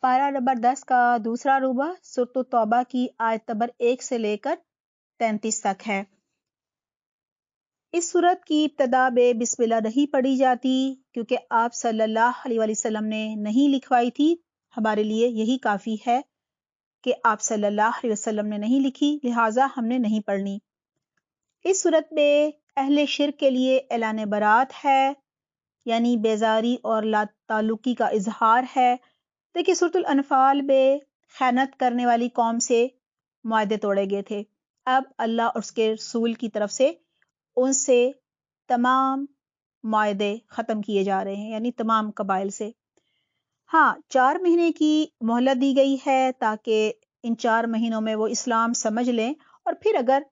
پارہ نمبر 10 کا دوسرا ربع سورۃ التوبہ کی آیت نمبر 1 سے لے کر 33 تک ہے۔ اس سورت کی ابتدا میں بسم اللہ نہیں پڑھی جاتی کیونکہ آپ صلی اللہ علیہ وسلم نے نہیں لکھوائی تھی۔ ہمارے لیے یہی کافی ہے کہ آپ صلی اللہ علیہ وسلم نے نہیں لکھی، لہٰذا ہم نے نہیں پڑھنی۔ اس سورت میں اہل شرک کے لیے اعلان برات ہے، یعنی بیزاری اور لا تعلقی کا اظہار ہے۔ دیکھیے سورۃ الانفال میں خیانت کرنے والی قوم سے معاہدے توڑے گئے تھے، اب اللہ اور اس کے رسول کی طرف سے ان سے تمام معاہدے ختم کیے جا رہے ہیں، یعنی تمام قبائل سے۔ ہاں 4 مہینے کی مہلت دی گئی ہے تاکہ ان 4 مہینوں میں وہ اسلام سمجھ لیں، اور پھر اگر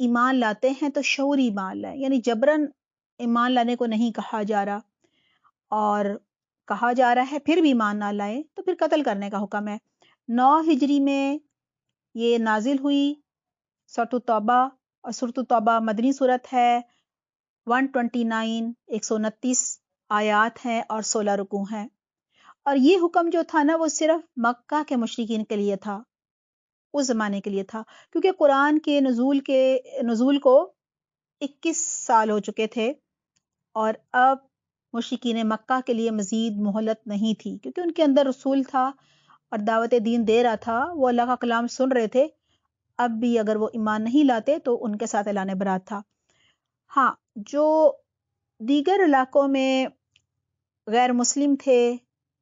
ایمان لاتے ہیں تو شعوری ایمان لائیں، یعنی جبراً ایمان لانے کو نہیں کہا جا رہا، اور کہا جا رہا ہے پھر بھی ایمان نہ لائیں تو پھر قتل کرنے کا حکم ہے۔ 9 ہجری میں یہ نازل ہوئی سورۃ التوبہ، اور سورۃ التوبہ مدنی سورت ہے، 129 129 آیات ہیں اور 16 رکوع ہیں۔ اور یہ حکم جو تھا نا وہ صرف مکہ کے مشرکین کے لیے تھا، اس زمانے کے لیے تھا، کیونکہ قرآن کے نزول کو 21 سال ہو چکے تھے، اور اب مشرکین مکہ کے لیے مزید مہلت نہیں تھی، کیونکہ ان کے اندر رسول تھا اور دعوت دین دے رہا تھا، وہ اللہ کا کلام سن رہے تھے۔ اب بھی اگر وہ ایمان نہیں لاتے تو ان کے ساتھ اعلان برات تھا۔ ہاں جو دیگر علاقوں میں غیر مسلم تھے،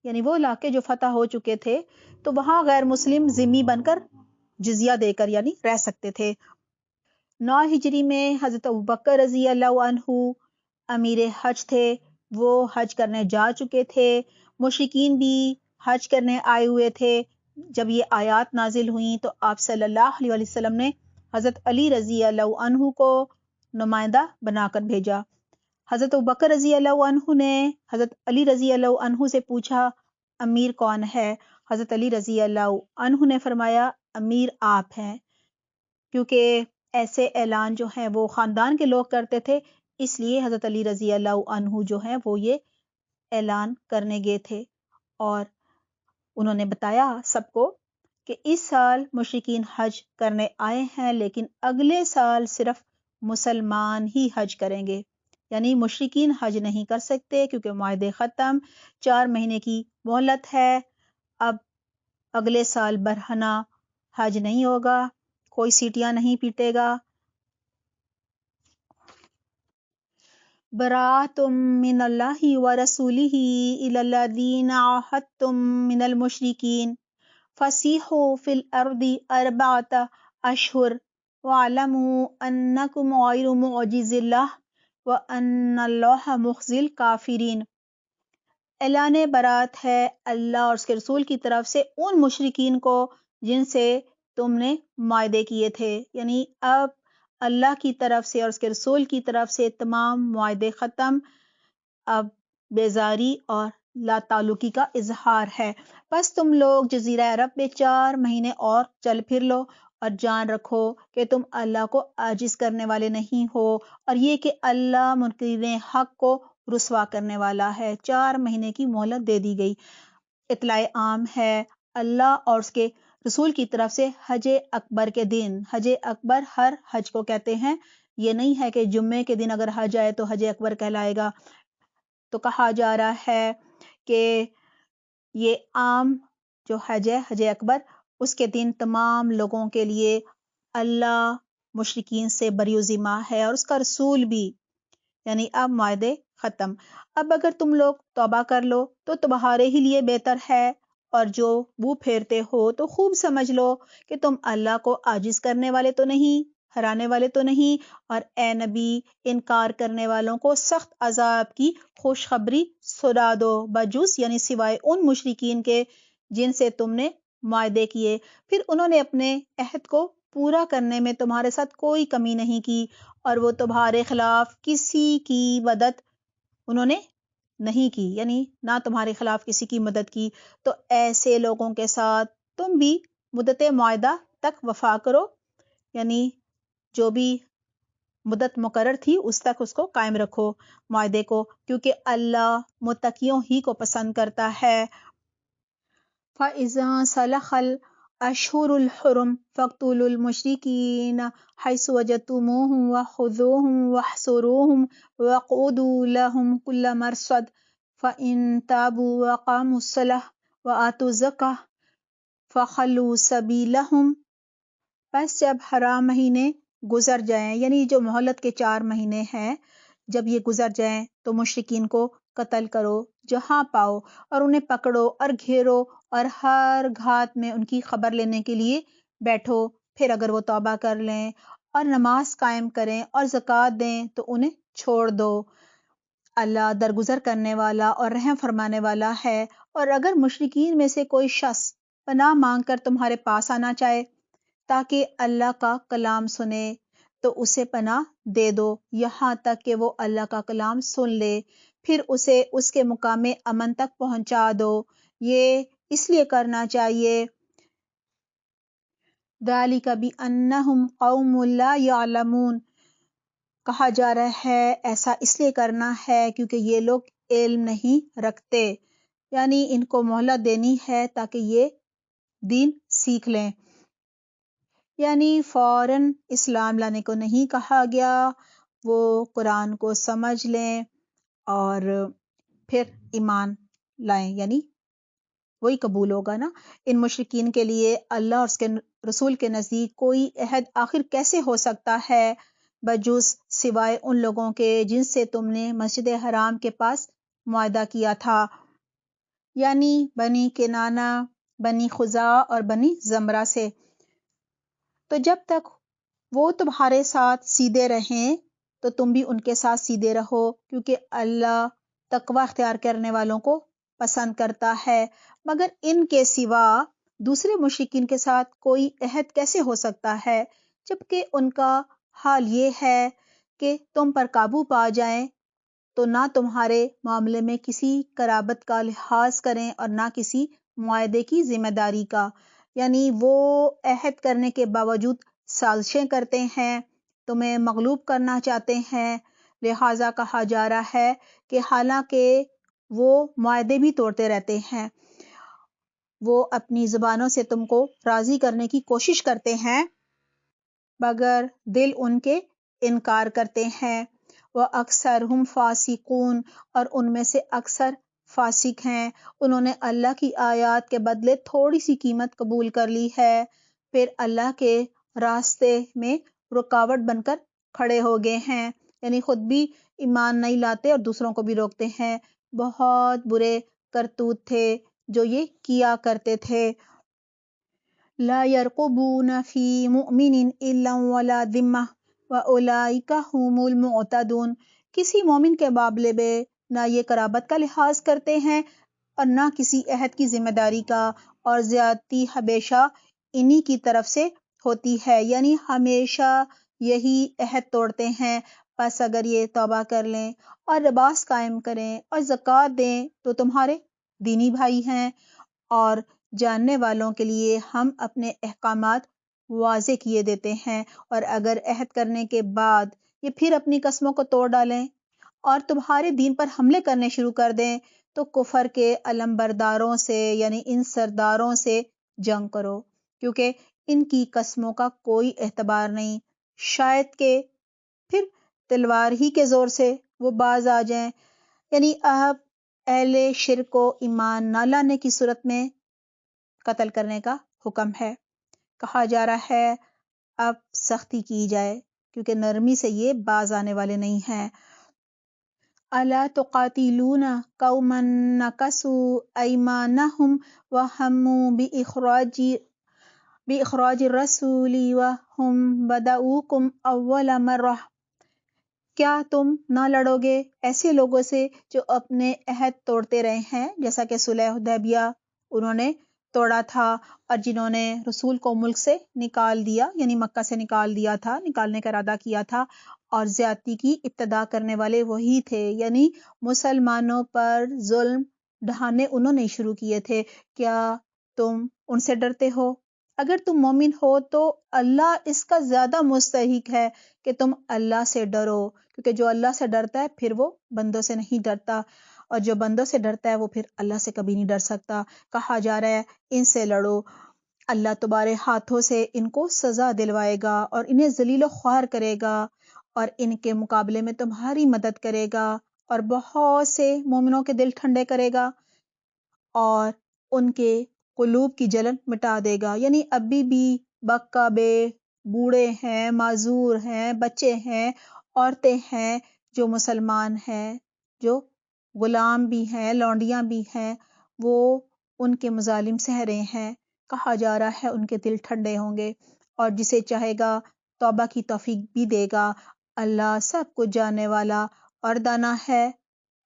یعنی وہ علاقے جو فتح ہو چکے تھے، تو وہاں غیر مسلم ذمہ بن کر جزیہ دے کر یعنی رہ سکتے تھے۔ 9 ہجری میں حضرت ابوبکر رضی اللہ عنہ امیر حج تھے، وہ حج کرنے جا چکے تھے، مشرکین بھی حج کرنے آئے ہوئے تھے۔ جب یہ آیات نازل ہوئیں تو آپ صلی اللہ علیہ وسلم نے حضرت علی رضی اللہ عنہ کو نمائندہ بنا کر بھیجا۔ حضرت ابوبکر رضی اللہ عنہ نے حضرت علی رضی اللہ عنہ سے پوچھا امیر کون ہے؟ حضرت علی رضی اللہ عنہ نے فرمایا امیر آپ ہیں، کیونکہ ایسے اعلان جو ہیں وہ خاندان کے لوگ کرتے تھے، اس لیے حضرت علی رضی اللہ عنہ جو ہیں وہ یہ اعلان کرنے گئے تھے، اور انہوں نے بتایا سب کو کہ اس سال مشرکین حج کرنے آئے ہیں، لیکن اگلے سال صرف مسلمان ہی حج کریں گے، یعنی مشرکین حج نہیں کر سکتے کیونکہ معاہدے ختم، 4 مہینے کی مہلت ہے، اب اگلے سال برہنہ حج نہیں ہوگا، کوئی سیٹیاں نہیں پیٹے گا۔ براۃ من اللہ ورسولہ الی الذین عاہدتم من المشرکین فسیحوا فی الارض 4 اشہر واعلموا انکم غیر معجزی اللہ وان اللہ مخزی الکافرین۔ اعلان برات ہے اللہ اور اس کے رسول کی طرف سے ان مشرکین کو جن سے تم نے معاہدے کیے تھے، یعنی اب اللہ کی طرف سے اور اس کے رسول کی طرف سے تمام معاہدے ختم، اب بیزاری اور لا تعلقی کا اظہار ہے۔ بس تم لوگ جزیرہ عرب میں 4 مہینے اور چل پھر لو، اور جان رکھو کہ تم اللہ کو عاجز کرنے والے نہیں ہو، اور یہ کہ اللہ منکرین حق کو رسوا کرنے والا ہے۔ 4 مہینے کی مہلت دے دی گئی، اطلاع عام ہے اللہ اور اس کے رسول کی طرف سے حج اکبر کے دن، حج اکبر ہر حج کو کہتے ہیں، یہ نہیں ہے کہ جمعے کے دن اگر حج آئے تو حج اکبر کہلائے گا، تو کہا جا رہا ہے کہ یہ عام جو حج ہے حج اکبر، اس کے دن تمام لوگوں کے لیے اللہ مشرکین سے بری و ذمہ ہے اور اس کا رسول بھی، یعنی اب معاہدے ختم۔ اب اگر تم لوگ توبہ کر لو تو تمہارے ہی لیے بہتر ہے، اور جو منہ پھیرتے ہو تو خوب سمجھ لو کہ تم اللہ کو عاجز کرنے والے تو نہیں، ہرانے والے تو نہیں، اور اے نبی انکار کرنے والوں کو سخت عذاب کی خوشخبری سنا دو، بجوز یعنی سوائے ان مشرکین کے جن سے تم نے معاہدے کیے، پھر انہوں نے اپنے عہد کو پورا کرنے میں تمہارے ساتھ کوئی کمی نہیں کی، اور وہ تمہارے خلاف کسی کی مدد انہوں نے نہیں کی، یعنی نہ تمہارے خلاف کسی کی مدد کی، تو ایسے لوگوں کے ساتھ تم بھی مدت معاہدہ تک وفا کرو، یعنی جو بھی مدت مقرر تھی اس تک اس کو قائم رکھو معاہدے کو، کیونکہ اللہ متقیوں ہی کو پسند کرتا ہے۔ فَإِذَا سَلَخَ الْأَشْهُرُ الْحُرُمُ فَاقْتُلُوا الْمُشْرِكِينَ حَيْثُ وَجَدتُّمُوهُمْ وَخُذُوهُمْ وَاحْصُرُوهُمْ وَاقْعُدُوا لَهُمْ كُلَّ مَرْصَدٍ فَإِن تَابُوا وَأَقَامُوا الصَّلَاةَ وَآتُوا الزَّكَاةَ فَخَلُّوا سَبِيلَهُمْ۔ بس جب حرام مہینے گزر جائیں، یعنی جو مہلت کے 4 مہینے ہیں، جب یہ گزر جائیں تو مشرکین کو قتل کرو جہاں پاؤ، اور انہیں پکڑو اور گھیرو اور ہر گھات میں ان کی خبر لینے کے لیے بیٹھو۔ پھر اگر وہ توبہ کر لیں اور نماز قائم کریں اور زکوٰۃ دیں تو انہیں چھوڑ دو۔ اللہ درگزر کرنے والا اور رحم فرمانے والا ہے۔ اور اگر مشرکین میں سے کوئی شخص پناہ مانگ کر تمہارے پاس آنا چاہے تاکہ اللہ کا کلام سنے تو اسے پناہ دے دو یہاں تک کہ وہ اللہ کا کلام سن لے، پھر اسے اس کے مقام امن تک پہنچا دو۔ یہ اس لیے کرنا چاہیے ذَلِکَ بِأَنَّهُمْ قَوْمٌ لَا يَعْلَمُونَ، کہا جا رہا ہے ایسا اس لیے کرنا ہے کیونکہ یہ لوگ علم نہیں رکھتے، یعنی ان کو مہلت دینی ہے تاکہ یہ دین سیکھ لیں، یعنی فوراً اسلام لانے کو نہیں کہا گیا، وہ قرآن کو سمجھ لیں اور پھر ایمان لائیں، یعنی وہی قبول ہوگا نا۔ ان مشرکین کے لیے اللہ اور اس کے رسول کے نزدیک کوئی عہد آخر کیسے ہو سکتا ہے بجز سوائے ان لوگوں کے جن سے تم نے مسجد حرام کے پاس معاہدہ کیا تھا، یعنی بنی کنانہ، بنی خزاعہ اور بنی زمرہ سے۔ تو جب تک وہ تمہارے ساتھ سیدھے رہیں تو تم بھی ان کے ساتھ سیدھے رہو، کیونکہ اللہ تقوی اختیار کرنے والوں کو پسند کرتا ہے۔ مگر ان کے سوا دوسرے مشرکین کے ساتھ کوئی عہد کیسے ہو سکتا ہے جبکہ ان کا حال یہ ہے کہ تم پر قابو پا جائیں تو نہ تمہارے معاملے میں کسی قرابت کا لحاظ کریں اور نہ کسی معاہدے کی ذمہ داری کا، یعنی وہ عہد کرنے کے باوجود سازشیں کرتے ہیں، تمہیں مغلوب کرنا چاہتے ہیں۔ لہٰذا کہا جا رہا ہے کہ حالانکہ وہ معاہدے بھی توڑتے رہتے ہیں، وہ اپنی زبانوں سے تم کو راضی کرنے کی کوشش کرتے ہیں مگر دل ان کے انکار کرتے ہیں۔ وَأَكْثَرُهُمْ فَاسِقُونَ، اور ان میں سے اکثر فاسق ہیں، انہوں نے اللہ کی آیات کے بدلے تھوڑی سی قیمت قبول کر لی ہے، پھر اللہ کے راستے میں رکاوٹ بن کر کھڑے ہو گئے ہیں، یعنی خود بھی ایمان نہیں لاتے اور دوسروں کو بھی روکتے ہیں۔ بہت برے کرتوت تھے جو یہ کیا کرتے تھے۔ لا يرقبون في مؤمن الا ولا ذمہ واولئک هم المعتدون، کسی مومن کے معاملے میں نہ یہ قرابت کا لحاظ کرتے ہیں اور نہ کسی عہد کی ذمہ داری کا، اور زیادتی ہمیشہ انہی کی طرف سے ہوتی ہے، یعنی ہمیشہ یہی عہد توڑتے ہیں۔ پس اگر یہ توبہ کر لیں اور نماز قائم کریں اور زکوٰۃ دیں تو تمہارے دینی بھائی ہیں، اور جاننے والوں کے لیے ہم اپنے احکامات واضح کیے دیتے ہیں۔ اور اگر عہد کرنے کے بعد یہ پھر اپنی قسموں کو توڑ ڈالیں اور تمہارے دین پر حملے کرنے شروع کر دیں تو کفر کے علمبرداروں سے، یعنی ان سرداروں سے جنگ کرو، کیونکہ ان کی قسموں کا کوئی اعتبار نہیں، شاید کہ پھر تلوار ہی کے زور سے وہ باز آ جائیں، یعنی اب اہل شرک کو ایمان نہ لانے کی صورت میں قتل کرنے کا حکم ہے۔ کہا جا رہا ہے اب سختی کی جائے کیونکہ نرمی سے یہ باز آنے والے نہیں ہیں۔ الا تقاتلون قوما نکثوا ایمانهم وهموا باخراج الرسول وهم بدؤوكم اول مرہ، کیا تم نہ لڑو گے ایسے لوگوں سے جو اپنے عہد توڑتے رہے ہیں، جیسا کہ صلح حدیبیہ انہوں نے توڑا تھا، اور جنہوں نے رسول کو ملک سے نکال دیا، یعنی مکہ سے نکال دیا تھا، نکالنے کا ارادہ کیا تھا، اور زیادتی کی ابتدا کرنے والے وہی تھے، یعنی مسلمانوں پر ظلم ڈھانے انہوں نے شروع کیے تھے۔ کیا تم ان سے ڈرتے ہو؟ اگر تم مومن ہو تو اللہ اس کا زیادہ مستحق ہے کہ تم اللہ سے ڈرو، کیونکہ جو اللہ سے ڈرتا ہے پھر وہ بندوں سے نہیں ڈرتا۔ اور جو بندوں سے ڈرتا ہے وہ پھر اللہ سے کبھی نہیں ڈر سکتا۔ کہا جا رہا ہے ان سے لڑو، اللہ تمہارے ہاتھوں سے ان کو سزا دلوائے گا اور انہیں ذلیل و خوار کرے گا اور ان کے مقابلے میں تمہاری مدد کرے گا اور بہت سے مومنوں کے دل ٹھنڈے کرے گا اور ان کے قلوب کی جلن مٹا دے گا۔ یعنی ابھی بھی بکا بے، بوڑھے ہیں، معذور ہیں، بچے ہیں، عورتیں ہیں جو مسلمان ہیں، جو غلام بھی ہیں، لونڈیاں بھی ہیں، وہ ان کے مظالم سہ رہے ہیں۔ کہا جا رہا ہے ان کے دل ٹھنڈے ہوں گے اور جسے چاہے گا توبہ کی توفیق بھی دے گا۔ اللہ سب کچھ جاننے والا اور دانا ہے۔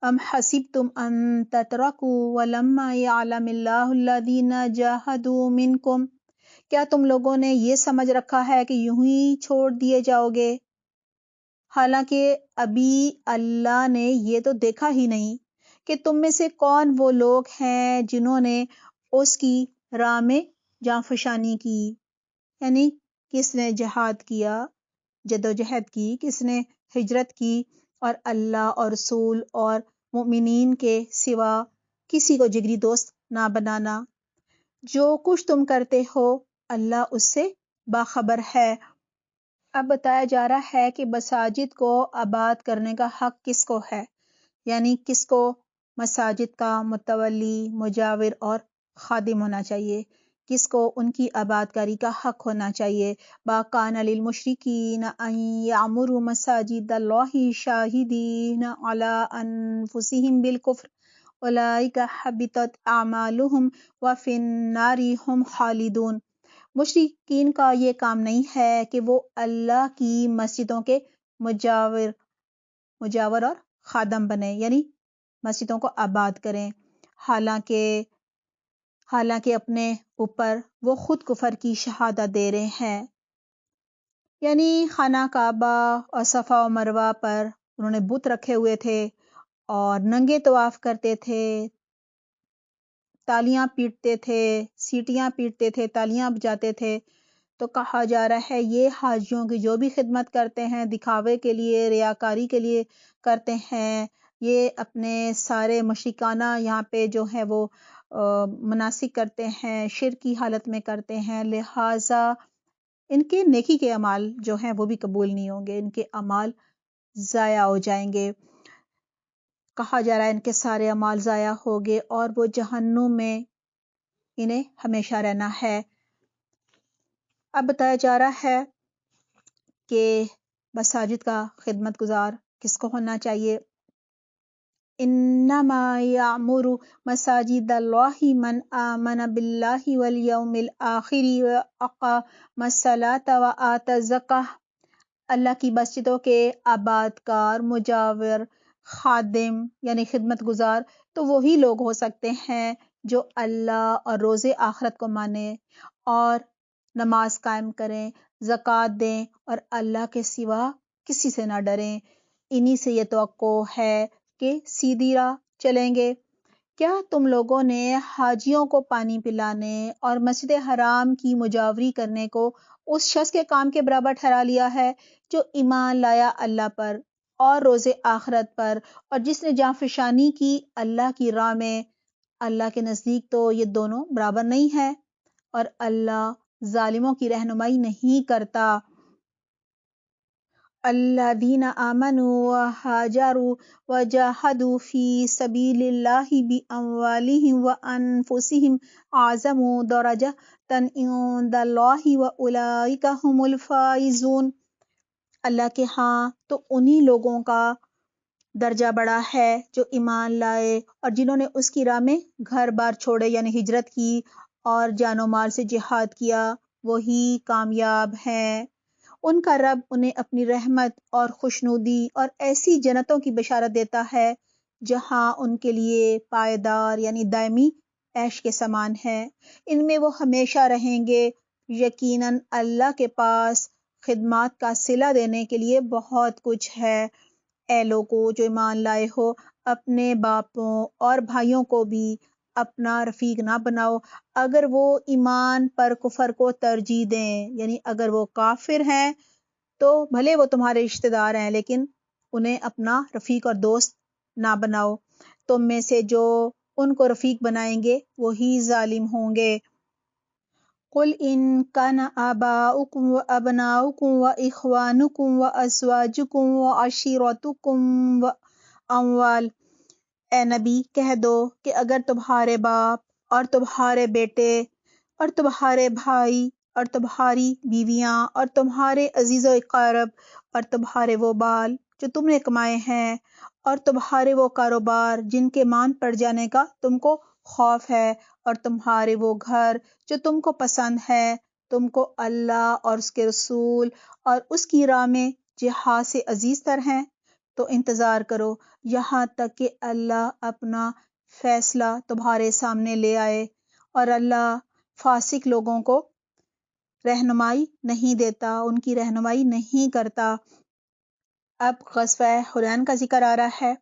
ام حسبتم ان تترکوا ولما یعلم اللہ الذین جاہدوا منکم، کیا تم لوگوں نے یہ سمجھ رکھا ہے کہ یوں ہی چھوڑ دیے جاؤ گے، حالانکہ ابھی اللہ نے یہ تو دیکھا ہی نہیں کہ تم میں سے کون وہ لوگ ہیں جنہوں نے اس کی راہ میں جانفشانی کی، یعنی کس نے جہاد کیا، جدوجہد کی، کس نے ہجرت کی اور اللہ اور رسول اور مومنین کے سوا کسی کو جگری دوست نہ بنانا۔ جو کچھ تم کرتے ہو اللہ اس سے باخبر ہے۔ اب بتایا جا رہا ہے کہ مساجد کو آباد کرنے کا حق کس کو ہے، یعنی کس کو مساجد کا متولی، مجاور اور خادم ہونا چاہیے، کس کو ان کی آباد کاری کا حق ہونا چاہیے۔ ما کان للمشرکین ان یعمروا مساجد اللہ شاہدین علی انفسہم بالکفر اولئک حبطت اعمالہم وفی النار ہم خالدون۔ مشرکین کا یہ کام نہیں ہے کہ وہ اللہ کی مسجدوں کے مجاور اور خادم بنے، یعنی مسجدوں کو آباد کریں، حالانکہ اپنے اوپر وہ خود کفر کی شہادت دے رہے ہیں۔ یعنی خانہ کعبہ اور صفا و مروہ پر انہوں نے بت رکھے ہوئے تھے اور ننگے طواف کرتے تھے، تالیاں پیٹتے تھے، سیٹیاں پیٹتے تھے، تالیاں بجاتے تھے۔ تو کہا جا رہا ہے یہ حاجیوں کی جو بھی خدمت کرتے ہیں دکھاوے کے لیے، ریاکاری کے لیے کرتے ہیں، یہ اپنے سارے مشرکانہ یہاں پہ جو ہے وہ مناسک کرتے ہیں، شرک کی حالت میں کرتے ہیں، لہٰذا ان کے نیکی کے اعمال جو ہیں وہ بھی قبول نہیں ہوں گے، ان کے اعمال ضائع ہو جائیں گے۔ کہا جا رہا ہے ان کے سارے اعمال ضائع ہو گے اور وہ جہنم میں انہیں ہمیشہ رہنا ہے۔ اب بتایا جا رہا ہے کہ مساجد کا خدمت گزار کس کو ہونا چاہیے۔ انما یعمر مساجد اللہ من آمن باللہ والیوم الآخر واقام الصلاۃ وآتى الزکاۃ۔ اللہ کی مسجدوں کے آباد کار، مجاور، خادم یعنی خدمت گزار تو وہی لوگ ہو سکتے ہیں جو اللہ اور روز آخرت کو مانیں اور نماز قائم کریں، زکوٰۃ دیں اور اللہ کے سوا کسی سے نہ ڈریں۔ انہی سے یہ توقع ہے کہ سیدھی راہ چلیں گے۔ کیا تم لوگوں نے حاجیوں کو پانی پلانے اور مسجد حرام کی مجاوری کرنے کو اس شخص کے کام کے برابر ٹھہرا لیا ہے جو ایمان لایا اللہ پر اور روز آخرت پر اور جس نے جانفشانی کی اللہ کی راہ میں؟ اللہ کے نزدیک تو یہ دونوں برابر نہیں ہے اور اللہ ظالموں کی رہنمائی نہیں کرتا۔ الذین آمنوا وہاجروا وجاہدوا فی سبیل اللہ باموالہم وانفسہم اعظم درجۃ عند اللہ واولئک ھم الفائزون۔ اللہ کے ہاں تو انہی لوگوں کا درجہ بڑا ہے جو ایمان لائے اور جنہوں نے اس کی راہ میں گھر بار چھوڑے یعنی ہجرت کی اور جان و مال سے جہاد کیا، وہی کامیاب ہیں۔ ان کا رب انہیں اپنی رحمت اور خوشنودی اور ایسی جنتوں کی بشارت دیتا ہے جہاں ان کے لیے پائیدار یعنی دائمی عیش کے سامان ہے، ان میں وہ ہمیشہ رہیں گے۔ یقیناً اللہ کے پاس خدمات کا صلہ دینے کے لیے بہت کچھ ہے۔ اے لوگو جو ایمان لائے ہو، اپنے باپوں اور بھائیوں کو بھی اپنا رفیق نہ بناؤ اگر وہ ایمان پر کفر کو ترجیح دیں، یعنی اگر وہ کافر ہیں تو بھلے وہ تمہارے رشتہ دار ہیں لیکن انہیں اپنا رفیق اور دوست نہ بناؤ۔ تم میں سے جو ان کو رفیق بنائیں گے وہی ظالم ہوں گے۔ قل ان کان آباؤکم وابناؤکم واخوانکم وازواجکم وعشیرتکم واموال، اے نبی کہہ دو کہ اگر تمہارے باپ اور تمہارے بیٹے اور تمہارے بھائی اور تمہاری بیویاں اور تمہارے عزیز و اقارب اور تمہارے وہ بال جو تم نے کمائے ہیں اور تمہارے وہ کاروبار جن کے مان پڑ جانے کا تم کو خوف ہے اور تمہارے وہ گھر جو تم کو پسند ہے، تم کو اللہ اور اس کے رسول اور اس کی راہ میں جہاد سے عزیز تر ہیں، تو انتظار کرو یہاں تک کہ اللہ اپنا فیصلہ تمہارے سامنے لے آئے، اور اللہ فاسق لوگوں کو رہنمائی نہیں دیتا، ان کی رہنمائی نہیں کرتا۔ اب غزوہ حنین کا ذکر آ رہا ہے۔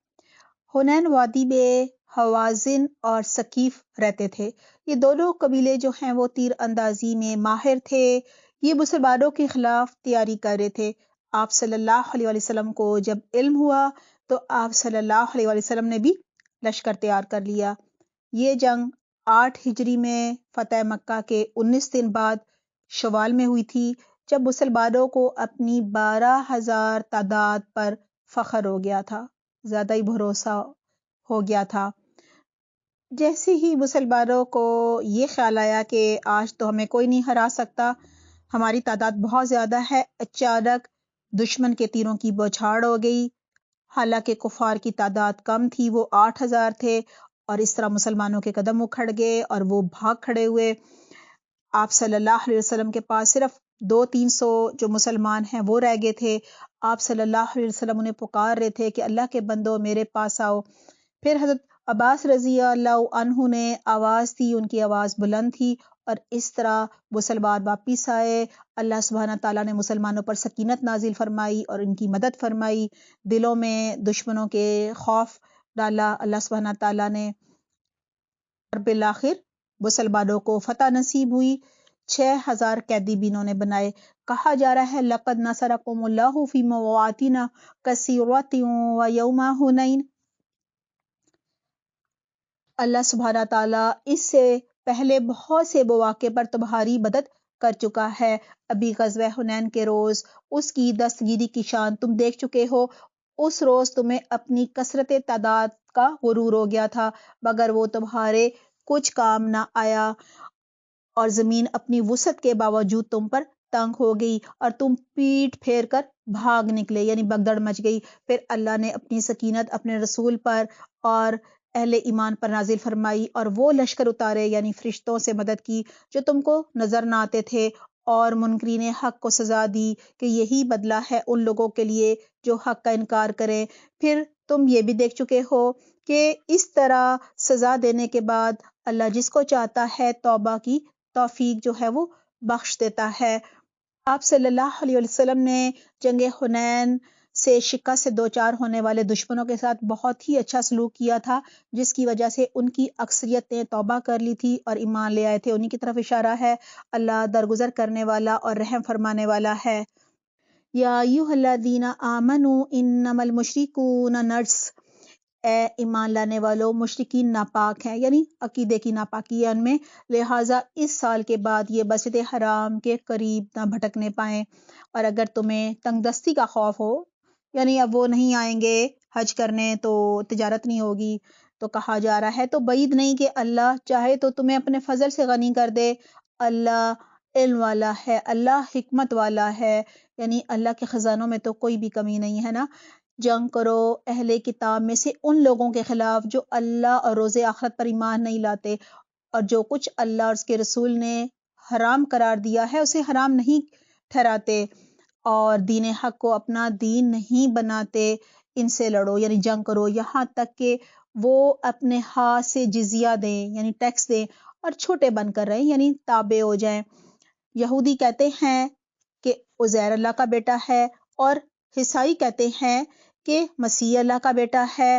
حنین وادی میں حوازن اور ثقیف رہتے تھے۔ یہ دونوں قبیلے جو ہیں وہ تیر اندازی میں ماہر تھے۔ یہ مسلمانوں کے خلاف تیاری کر رہے تھے۔ آپ صلی اللہ علیہ وسلم کو جب علم ہوا تو آپ صلی اللہ علیہ وسلم نے بھی لشکر تیار کر لیا۔ یہ جنگ 8 ہجری میں فتح مکہ کے 19 دن بعد شوال میں ہوئی تھی، جب مسلمانوں کو اپنی 12,000 تعداد پر فخر ہو گیا تھا، زیادہ ہی بھروسہ ہو گیا تھا۔ جیسے ہی مسلمانوں کو یہ خیال آیا کہ آج تو ہمیں کوئی نہیں ہرا سکتا، ہماری تعداد بہت زیادہ ہے، اچانک دشمن کے تیروں کی بوچھاڑ ہو گئی۔ حالانکہ کفار کی تعداد کم تھی، وہ 8,000 تھے، اور اس طرح مسلمانوں کے قدم اکھڑ گئے اور وہ بھاگ کھڑے ہوئے۔ آپ صلی اللہ علیہ وسلم کے پاس صرف 200-300 جو مسلمان ہیں وہ رہ گئے تھے۔ آپ صلی اللہ علیہ وسلم انہیں پکار رہے تھے کہ اللہ کے بندو میرے پاس آؤ۔ پھر حضرت عباس رضی اللہ عنہ نے آواز دی، ان کی آواز بلند تھی، اور اس طرح مسلمان واپس آئے۔ اللہ سبحانہ تعالیٰ نے مسلمانوں پر سکینت نازل فرمائی اور ان کی مدد فرمائی، دلوں میں دشمنوں کے خوف ڈالا اللہ سبحانہ تعالیٰ نے، اور بالآخر مسلمانوں کو فتح نصیب ہوئی۔ 6,000 قیدی بھی انہوں نے بنائے۔ کہا جا رہا ہے لَقَدْ نَصَرَكُمُ اللَّهُ فِي مَوَاطِنَ كَثِيرَةٍ وَيَوْمَ حُنَيْنٍ۔ اللہ سبحانہ تعالیٰ اس سے پہلے بہت سے مواقع پر تمہاری مدد کر چکا ہے۔ ابھی غزوہ حنین کے روز اس کی دستگیری کی شان تم دیکھ چکے ہو۔ اس روز تمہیں اپنی کثرت تعداد کا غرور ہو گیا تھا، مگر وہ تمہارے کچھ کام نہ آیا، اور زمین اپنی وسعت کے باوجود تم پر تنگ ہو گئی اور تم پیٹ پھیر کر بھاگ نکلے، یعنی بگدڑ مچ گئی۔ پھر اللہ نے اپنی سکینت اپنے رسول پر اور اہل ایمان پر نازل فرمائی، اور وہ لشکر اتارے، یعنی فرشتوں سے مدد کی جو تم کو نظر نہ آتے تھے، اور منکرین حق کو سزا دی کہ یہی بدلہ ہے ان لوگوں کے لیے جو حق کا انکار کریں۔ پھر تم یہ بھی دیکھ چکے ہو کہ اس طرح سزا دینے کے بعد اللہ جس کو چاہتا ہے توبہ کی توفیق جو ہے وہ بخش دیتا ہے۔ آپ صلی اللہ علیہ وسلم نے جنگ حنین سے شکست سے دوچار ہونے والے دشمنوں کے ساتھ بہت ہی اچھا سلوک کیا تھا، جس کی وجہ سے ان کی اکثریت نے توبہ کر لی تھی اور ایمان لے آئے تھے۔ انہی کی طرف اشارہ ہے۔ اللہ درگزر کرنے والا اور رحم فرمانے والا ہے۔ یا ایھا الذین آمنوا انما المشرکون نجس، اے ایمان لانے والو مشرکین ناپاک ہیں، یعنی عقیدے کی ناپاکی ہے ان میں، لہٰذا اس سال کے بعد یہ مسجد حرام کے قریب نہ بھٹکنے پائیں، اور اگر تمہیں تنگ دستی کا خوف ہو، یعنی اب وہ نہیں آئیں گے حج کرنے تو تجارت نہیں ہوگی، تو کہا جا رہا ہے تو بعید نہیں کہ اللہ چاہے تو تمہیں اپنے فضل سے غنی کر دے۔ اللہ علم والا ہے، اللہ حکمت والا ہے، یعنی اللہ کے خزانوں میں تو کوئی بھی کمی نہیں ہے نا۔ جنگ کرو اہل کتاب میں سے ان لوگوں کے خلاف جو اللہ اور روز آخرت پر ایمان نہیں لاتے، اور جو کچھ اللہ اور اس کے رسول نے حرام قرار دیا ہے اسے حرام نہیں ٹھہراتے، اور دین حق کو اپنا دین نہیں بناتے، ان سے لڑو، یعنی جنگ کرو یہاں تک کہ وہ اپنے ہاتھ سے جزیہ دیں، یعنی ٹیکس دیں، اور چھوٹے بن کر رہیں، یعنی تابع ہو جائیں۔ یہودی کہتے ہیں کہ عزیر اللہ کا بیٹا ہے، اور عیسائی کہتے ہیں کہ مسیح اللہ کا بیٹا ہے۔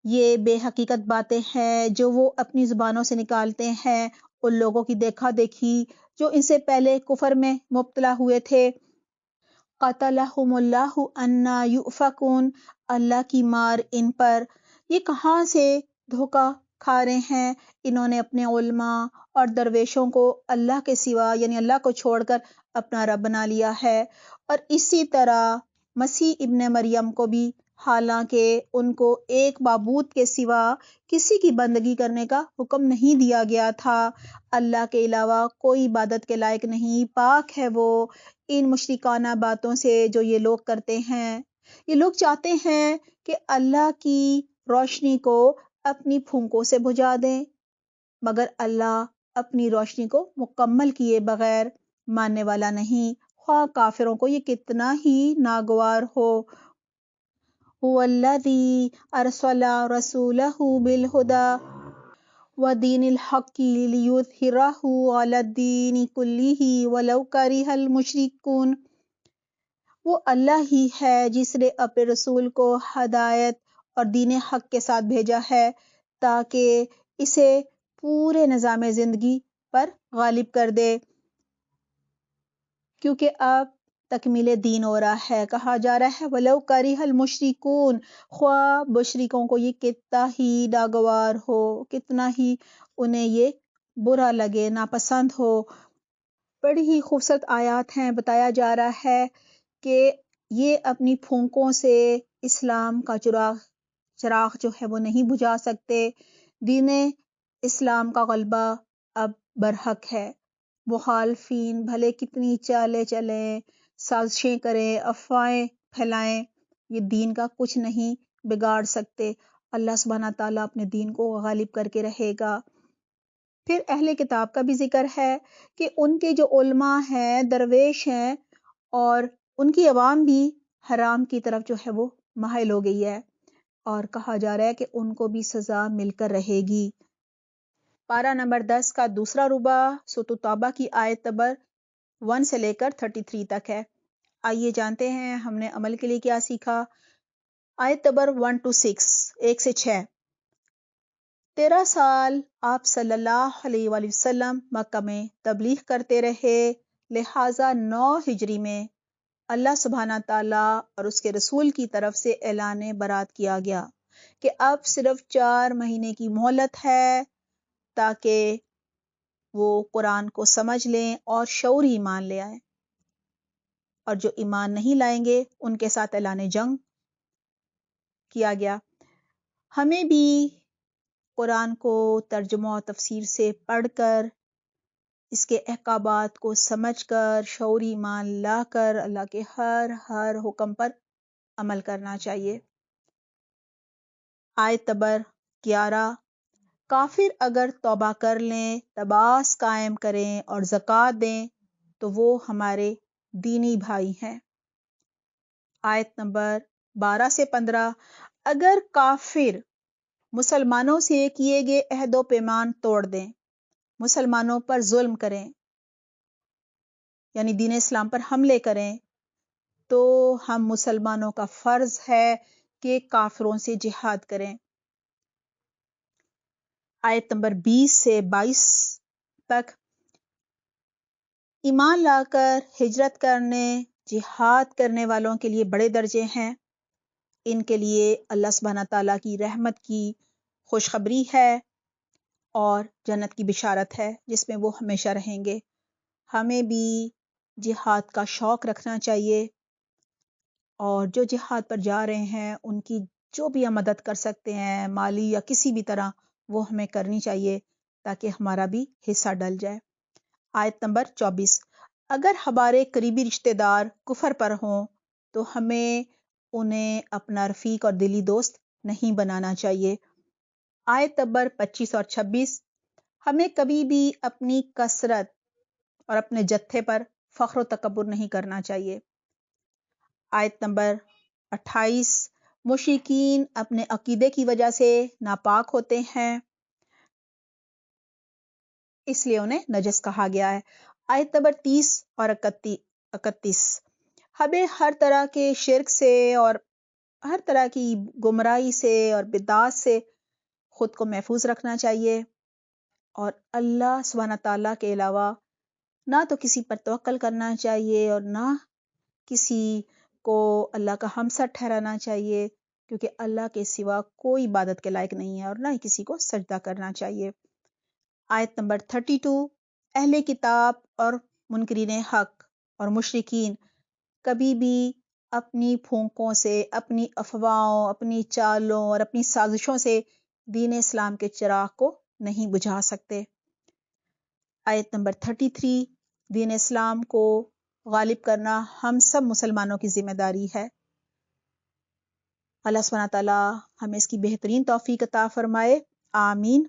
یہ بے حقیقت باتیں ہیں جو وہ اپنی زبانوں سے نکالتے ہیں ان لوگوں کی دیکھا دیکھی جو ان سے پہلے کفر میں مبتلا ہوئے تھے۔ قاتلہم اللہ انا یؤفکون، اللہ کی مار ان پر، یہ کہاں سے دھوکہ کھا رہے ہیں؟ انہوں نے اپنے علماء اور درویشوں کو اللہ کے سوا یعنی اللہ کو چھوڑ کر اپنا رب بنا لیا ہے، اور اسی طرح مسیح ابن مریم کو بھی، حالانکہ ان کو ایک معبود کے سوا کسی کی بندگی کرنے کا حکم نہیں دیا گیا تھا۔ اللہ کے علاوہ کوئی عبادت کے لائق نہیں، پاک ہے وہ ان مشرکانہ باتوں سے جو یہ لوگ کرتے ہیں۔ یہ لوگ چاہتے ہیں کہ اللہ کی روشنی کو اپنی پھونکوں سے بجھا دیں، مگر اللہ اپنی روشنی کو مکمل کیے بغیر ماننے والا نہیں، خواہ کافروں کو یہ کتنا ہی ناگوار ہو۔ هو الذی ارسل رسولہ بالہدی ودین الحق لیظہرہ علی الدین کلہ ولو کرہ المشرکون۔ وہ اللہ ہی ہے جس نے اپنے رسول کو ہدایت اور دین حق کے ساتھ بھیجا ہے تاکہ اسے پورے نظام زندگی پر غالب کر دے، کیونکہ اب تکمیل دین ہو رہا ہے۔ کہا جا رہا ہے وَلَوْ كَرِهَ الْمُشْرِكُونَ، خواہ مشرکوں کو یہ کتنا ہی ناگوار ہو، کتنا ہی انہیں یہ برا لگے، ناپسند ہو۔ بڑی ہی خوبصورت آیات ہیں، بتایا جا رہا ہے کہ یہ اپنی پھونکوں سے اسلام کا چراغ جو ہے وہ نہیں بجھا سکتے۔ دین اسلام کا غلبہ اب برحق ہے۔ مخالفین بھلے کتنی چالیں چلیں، سازشیں کریں، افواہیں پھیلائیں، یہ دین کا کچھ نہیں بگاڑ سکتے۔ اللہ سبحانہ تعالیٰ اپنے دین کو غالب کر کے رہے گا۔ پھر اہل کتاب کا بھی ذکر ہے کہ ان کے جو علماء ہیں، درویش ہیں، اور ان کی عوام بھی حرام کی طرف جو ہے وہ مائل ہو گئی ہے، اور کہا جا رہا ہے کہ ان کو بھی سزا مل کر رہے گی۔ پارہ نمبر 10 کا دوسرا ربع سورۃ توبہ کی آیت نمبر 1 سے لے کر 33 تک ہے۔ آئیے جانتے ہیں ہم نے عمل کے لیے کیا سیکھا۔ آیت نمبر 1 to 6، 1 سے 6۔ 13 سال آپ صلی اللہ علیہ وآلہ وسلم مکہ میں تبلیغ کرتے رہے، لہٰذا 9 ہجری میں اللہ سبحانہ تعالیٰ اور اس کے رسول کی طرف سے اعلان برات کیا گیا کہ اب صرف 4 مہینے کی مہلت ہے تاکہ وہ قرآن کو سمجھ لیں اور شعوری ایمان لے آئیں، اور جو ایمان نہیں لائیں گے ان کے ساتھ اعلان جنگ کیا گیا۔ ہمیں بھی قرآن کو ترجمہ و تفسیر سے پڑھ کر، اس کے احکامات کو سمجھ کر، شعوری ایمان لا کر اللہ کے ہر حکم پر عمل کرنا چاہیے۔ آیت نمبر 11، کافر اگر توبہ کر لیں، تباس قائم کریں اور زکوٰۃ دیں تو وہ ہمارے دینی بھائی ہیں۔ آیت نمبر 12 سے 15، اگر کافر مسلمانوں سے کیے گئے عہد و پیمان توڑ دیں، مسلمانوں پر ظلم کریں، یعنی دین اسلام پر حملے کریں، تو ہم مسلمانوں کا فرض ہے کہ کافروں سے جہاد کریں۔ آیت نمبر 20 سے 22 تک، ایمان لا کر ہجرت کرنے، جہاد کرنے والوں کے لیے بڑے درجے ہیں۔ ان کے لیے اللہ سبحانہ تعالیٰ کی رحمت کی خوشخبری ہے اور جنت کی بشارت ہے جس میں وہ ہمیشہ رہیں گے۔ ہمیں بھی جہاد کا شوق رکھنا چاہیے، اور جو جہاد پر جا رہے ہیں ان کی جو بھی ہم مدد کر سکتے ہیں، مالی یا کسی بھی طرح، وہ ہمیں کرنی چاہیے تاکہ ہمارا بھی حصہ ڈل جائے۔ آیت نمبر 24، اگر ہمارے قریبی رشتہ دار کفر پر ہوں تو ہمیں انہیں اپنا رفیق اور دلی دوست نہیں بنانا چاہیے۔ آیت نمبر 25 اور 26، ہمیں کبھی بھی اپنی کثرت اور اپنے جتھے پر فخر و تکبر نہیں کرنا چاہیے۔ آیت نمبر 28، مشرکین اپنے عقیدے کی وجہ سے ناپاک ہوتے ہیں، اس لیے انہیں نجس کہا گیا ہے۔ آیت نمبر 30 اور 31، ہمیں ہر طرح کے شرک سے اور ہر طرح کی گمراہی سے اور بدعات سے خود کو محفوظ رکھنا چاہیے، اور اللہ سبحانہ تعالیٰ کے علاوہ نہ تو کسی پر توکل کرنا چاہیے اور نہ کسی کو اللہ کا ہمسر ٹھہرانا چاہیے۔ کیونکہ اللہ کے سوا کوئی عبادت کے لائق نہیں ہے اور نہ ہی کسی کو سجدہ کرنا چاہیے۔ آیت نمبر 32، اہل کتاب اور منکرین حق اور مشرکین کبھی بھی اپنی پھونکوں سے، اپنی افواہوں، اپنی چالوں اور اپنی سازشوں سے دین اسلام کے چراغ کو نہیں بجھا سکتے۔ آیت نمبر 33، دین اسلام کو غالب کرنا ہم سب مسلمانوں کی ذمہ داری ہے۔ اللہ سبحانہ تعالیٰ ہمیں اس کی بہترین توفیق عطا فرمائے، آمین۔